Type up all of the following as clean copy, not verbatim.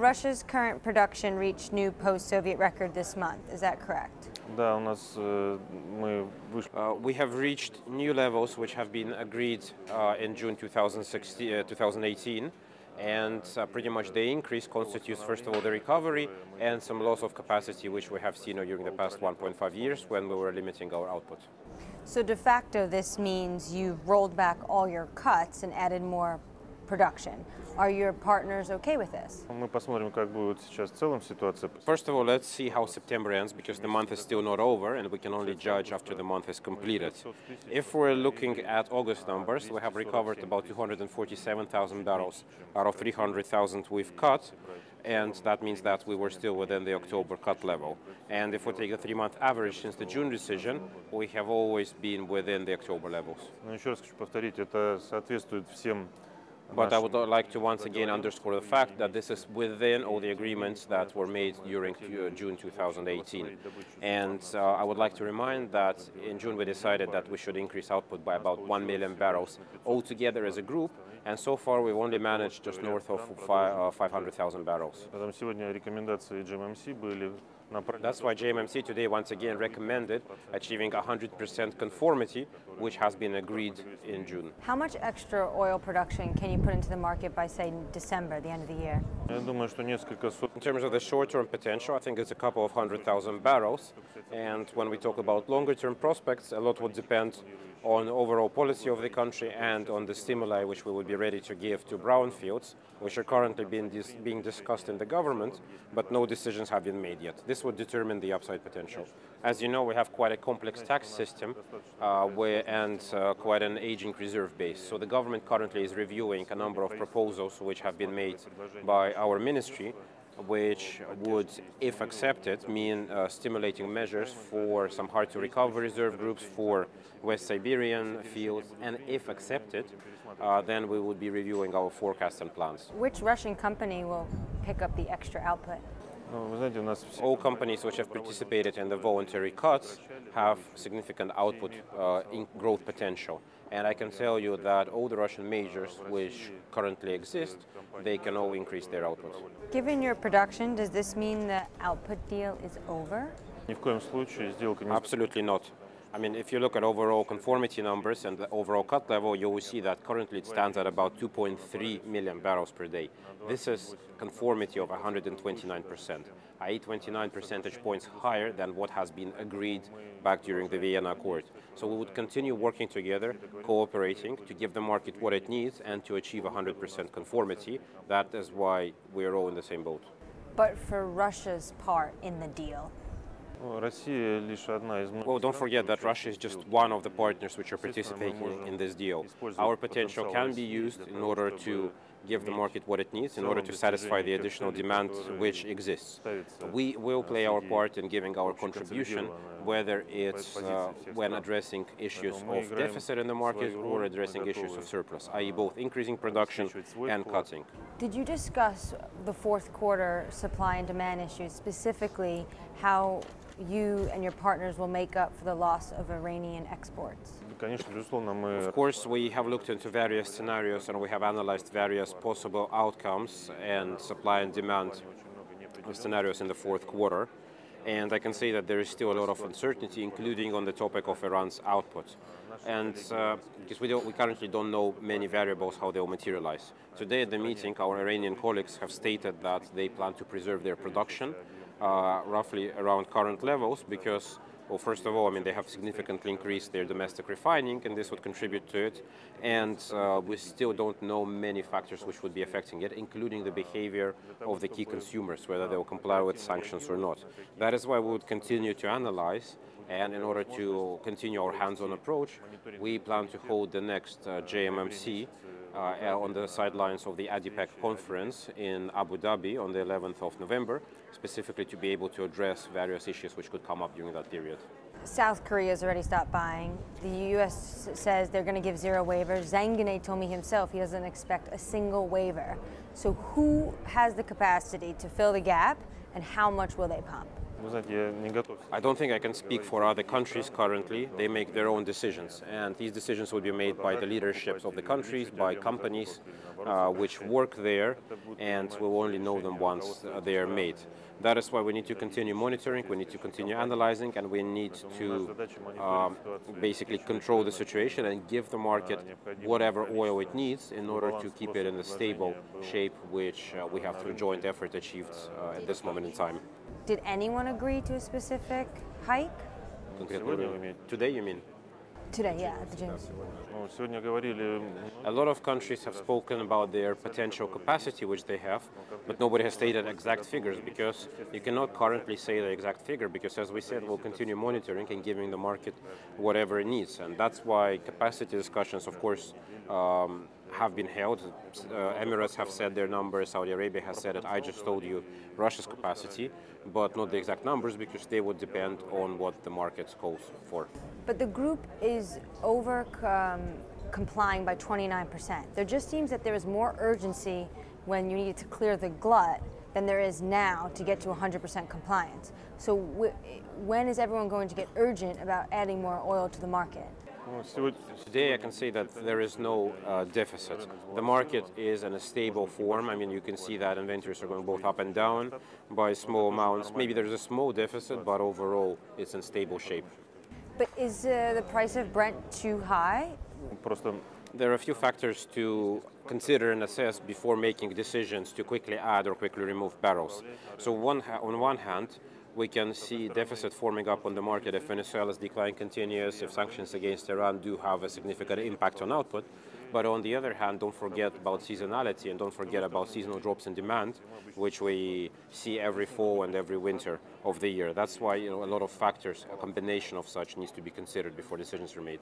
Russia's current production reached new post-Soviet record this month. Is that correct? We have reached new levels which have been agreed in June 2018, and pretty much the increase constitutes, first of all, the recovery and some loss of capacity which we have seen during the past 1.5 years when we were limiting our output. So de facto, this means you've rolled back all your cuts and added more production. Are your partners okay with this? First of all, let's see how September ends, because the month is still not over and we can only judge after the month is completed. If we're looking at August numbers, we have recovered about 247,000 barrels out of 300,000 we've cut, and that means that we were still within the October cut level. And if we take a 3-month average since the June decision, we have always been within the October levels. But I would like to once again underscore the fact that this is within all the agreements that were made during June 2018. And I would like to remind that in June we decided that we should increase output by about 1 million barrels altogether as a group, and so far we've only managed just north of 500,000 barrels. That's why JMMC today once again recommended achieving 100% conformity, which has been agreed in June. How much extra oil production can you put into the market by, say, December, the end of the year? In terms of the short-term potential, I think it's a couple of 100,000 barrels. And when we talk about longer-term prospects, a lot would depend on overall policy of the country and on the stimuli which we would be ready to give to brownfields, which are currently being discussed in the government, but no decisions have been made yet. This would determine the upside potential. As you know, we have quite a complex tax system and quite an aging reserve base. So the government currently is reviewing a number of proposals which have been made by our ministry, which would, if accepted, mean stimulating measures for some hard-to-recover reserve groups for West Siberian fields, and if accepted, then we would be reviewing our forecasts and plans. Which Russian company will pick up the extra output? All companies which have participated in the voluntary cuts have significant output growth potential. And I can tell you that all the Russian majors which currently exist, they can all increase their output. Given your production, does this mean the output deal is over? Absolutely not. I mean, if you look at overall conformity numbers and the overall cut level, you will see that currently it stands at about 2.3 million barrels per day. This is conformity of 129%, i.e. 29 percentage points higher than what has been agreed back during the Vienna Accord. So we would continue working together, cooperating to give the market what it needs and to achieve 100% conformity. That is why we are all in the same boat. But for Russia's part in the deal? Well, don't forget that Russia is just one of the partners which are participating in this deal. Our potential can be used in order to give the market what it needs, in order to satisfy the additional demand which exists. We will play our part in giving our contribution, whether it's when addressing issues of deficit in the market or addressing issues of surplus, i.e. both increasing production and cutting. Did you discuss the fourth quarter supply and demand issues, specifically how you and your partners will make up for the loss of Iranian exports? Of course, we have looked into various scenarios and we have analyzed various possible outcomes and supply and demand scenarios in the fourth quarter. And I can say that there is still a lot of uncertainty, including on the topic of Iran's output. And because we currently don't know many variables, how they will materialize. Today at the meeting, our Iranian colleagues have stated that they plan to preserve their production roughly around current levels because, well, first of all, I mean, they have significantly increased their domestic refining, and this would contribute to it. And we still don't know many factors which would be affecting it, including the behavior of the key consumers, whether they will comply with sanctions or not. That is why we would continue to analyze. And in order to continue our hands-on approach, we plan to hold the next JMMC on the sidelines of the ADIPEC conference in Abu Dhabi on the 11th of November, specifically to be able to address various issues which could come up during that period. South Korea has already stopped buying. The U.S. says they're going to give 0 waivers. Zanganeh told me himself he doesn't expect a single waiver. So who has the capacity to fill the gap, and how much will they pump? I don't think I can speak for other countries currently. They make their own decisions, and these decisions will be made by the leaderships of the countries, by companies which work there, and we'll only know them once they are made. That is why we need to continue monitoring, we need to continue analyzing, and we need to basically control the situation and give the market whatever oil it needs in order to keep it in the stable shape which we have through joint effort achieved at this moment in time. Did anyone agree to a specific hike? Today, you mean? Today, yeah, at the gym. A lot of countries have spoken about their potential capacity, which they have, but nobody has stated exact figures because you cannot currently say the exact figure because, as we said, we'll continue monitoring and giving the market whatever it needs. And that's why capacity discussions, of course, have been held. Emirates have said their numbers, Saudi Arabia has said it. I just told you Russia's capacity, but not the exact numbers because they would depend on what the market calls for. But the group is over complying by 29%. There just seems that there is more urgency when you need to clear the glut than there is now to get to 100% compliance. So when is everyone going to get urgent about adding more oil to the market? Today I can say that there is no deficit. The market is in a stable form. I mean, you can see that inventories are going both up and down by small amounts. Maybe there's a small deficit, but overall it's in stable shape. But is the price of Brent too high? There are a few factors to consider and assess before making decisions to quickly add or quickly remove barrels. So on one hand, we can see deficit forming up on the market if Venezuela's decline continues, if sanctions against Iran do have a significant impact on output. But on the other hand, don't forget about seasonality and don't forget about seasonal drops in demand, which we see every fall and every winter of the year. That's why a lot of factors, a combination of such, needs to be considered before decisions are made.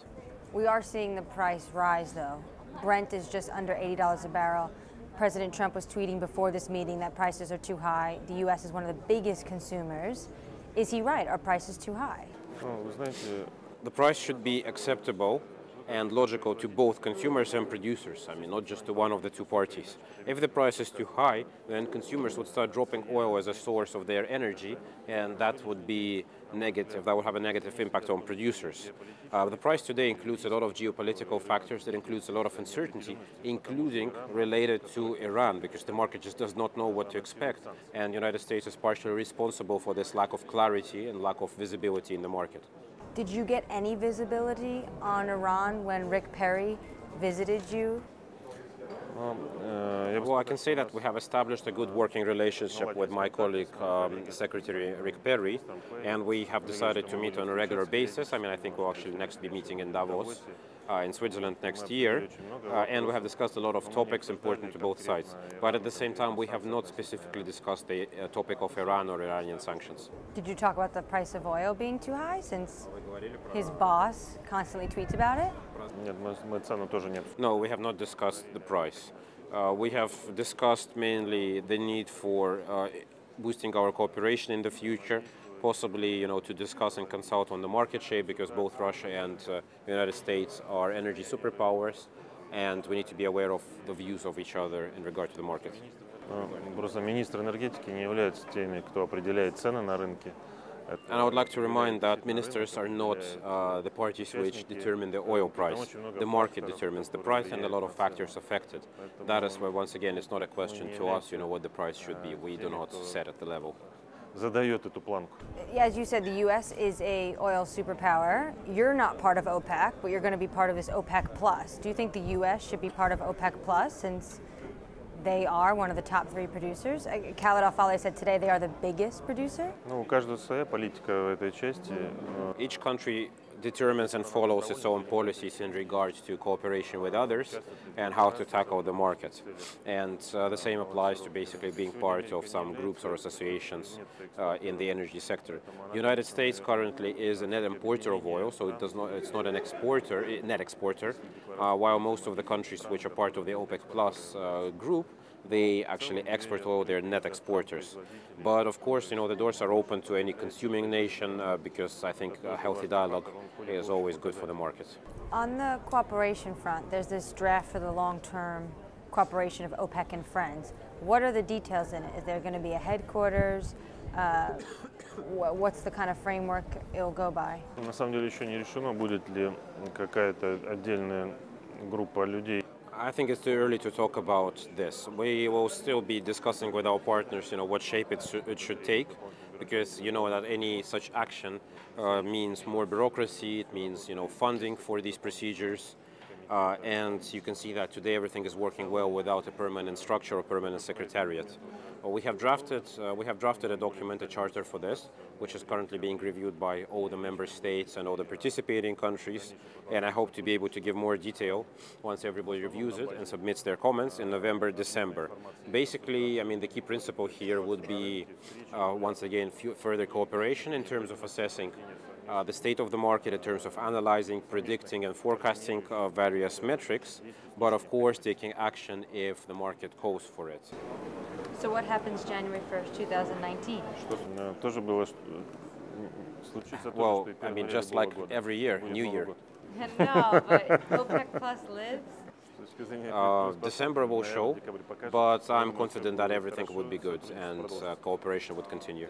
We are seeing the price rise, though. Brent is just under $80 a barrel. President Trump was tweeting before this meeting that prices are too high. The U.S. is one of the biggest consumers. Is he right? Are prices too high? The price should be acceptable and logical to both consumers and producers. I mean, not just to one of the two parties. If the price is too high, then consumers would start dropping oil as a source of their energy, and that would be negative. That would have a negative impact on producers. The price today includes a lot of geopolitical factors. It includes a lot of uncertainty, including related to Iran, because the market just does not know what to expect, and the United States is partially responsible for this lack of clarity and lack of visibility in the market. Did you get any visibility on Iran when Rick Perry visited you? Well, I can say that we have established a good working relationship with my colleague, Secretary Rick Perry, and we have decided to meet on a regular basis. I mean, I think we'll actually next be meeting in Davos, in Switzerland next year, and we have discussed a lot of topics important to both sides. But at the same time, we have not specifically discussed the topic of Iran or Iranian sanctions. Did you talk about the price of oil being too high, since his boss constantly tweets about it? No, we have not discussed the price. We have discussed mainly the need for boosting our cooperation in the future, possibly, to discuss and consult on the market shape, because both Russia and the United States are energy superpowers, and we need to be aware of the views of each other in regard to the market. Просто министр энергетики не являются теми, кто определяет цены на рынке. And I would like to remind that ministers are not the parties which determine the oil price. The market determines the price, and a lot of factors affect it. That is why, once again, it's not a question to us, what the price should be. We do not set at the level. Задает эту планку. As you said, the U.S. is a oil superpower. You're not part of OPEC, but you're going to be part of this OPEC Plus. Do you think the U.S. should be part of OPEC Plus, since they are one of the top 3 producers? Khaled Al-Faleh said today they are the biggest producer. У каждого своя политика в этой части. Each country determines and follows its own policies in regards to cooperation with others and how to tackle the market. And the same applies to basically being part of some groups or associations in the energy sector. The United States currently is a net importer of oil, so it's not an exporter, net exporter, while most of the countries which are part of the OPEC Plus group, they actually export oil, they're net exporters. But of course, the doors are open to any consuming nation because I think a healthy dialogue is always good for the market. On the cooperation front, there's this draft for the long-term cooperation of OPEC and friends. What are the details in it? Is there going to be a headquarters? What's the kind of framework it'll go by? На самом деле еще не решено, будет ли какая-то отдельная группа людей. I think it's too early to talk about this. We will still be discussing with our partners, what shape it should take, because you know that any such action means more bureaucracy. It means funding for these procedures, and you can see that today everything is working well without a permanent structure or permanent secretariat. We have drafted a document, a charter for this, which is currently being reviewed by all the member states and all the participating countries. And I hope to be able to give more detail once everybody reviews it and submits their comments in November, December. Basically, I mean, the key principle here would be, once again, further cooperation in terms of assessing the state of the market, in terms of analyzing, predicting, and forecasting various metrics, but of course taking action if the market calls for it. So what happens January 1st, 2019? Тоже было случится то, Well, что и I mean, первый just Нового like года. every year, Будет New Новый Year. год. No, but OPEC Plus lives. С точки зрения December will наверное, show, декабрь покажет, but что I'm всё confident that будет everything хорошо, would be good всё and продолжится. cooperation would continue.